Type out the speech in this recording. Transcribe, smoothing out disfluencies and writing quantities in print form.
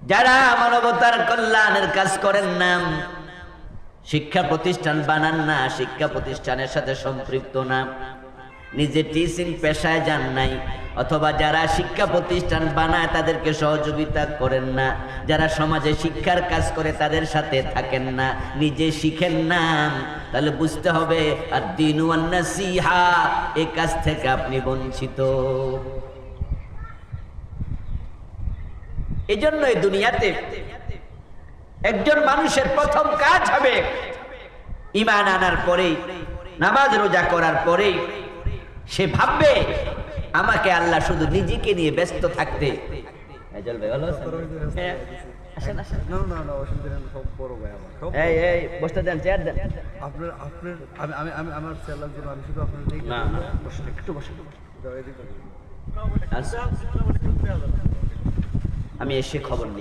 যারা মানবতার কল্যাণের কাজ করেন না, শিক্ষা প্রতিষ্ঠান বানান না, শিক্ষা প্রতিষ্ঠানের সাথে সম্পৃক্ত না, নিজে টিচিং পেশায় যান নাই, অথবা যারা শিক্ষা প্রতিষ্ঠান বানায় তাদেরকে সহযোগিতা করেন না, যারা সমাজে শিক্ষার কাজ করে তাদের সাথে থাকেন না, নিজে শিখেন না, তাহলে বুঝতে হবে আদ-দীন ওয়ান নাসিহা, এই কাজ থেকে আপনি বঞ্চিত। এই জন্য এই দুনিয়াতে একজন মানুষের প্রথম কাজ হবে ঈমান আনার পরেই, নামাজ রোজা করার পরেই সে ভাববে আমাকে আল্লাহ শুধু নিজেকে নিয়ে ব্যস্ত থাকতে। বসতে দেন, চেয়ার দেন। আমি এসে খবর নিই।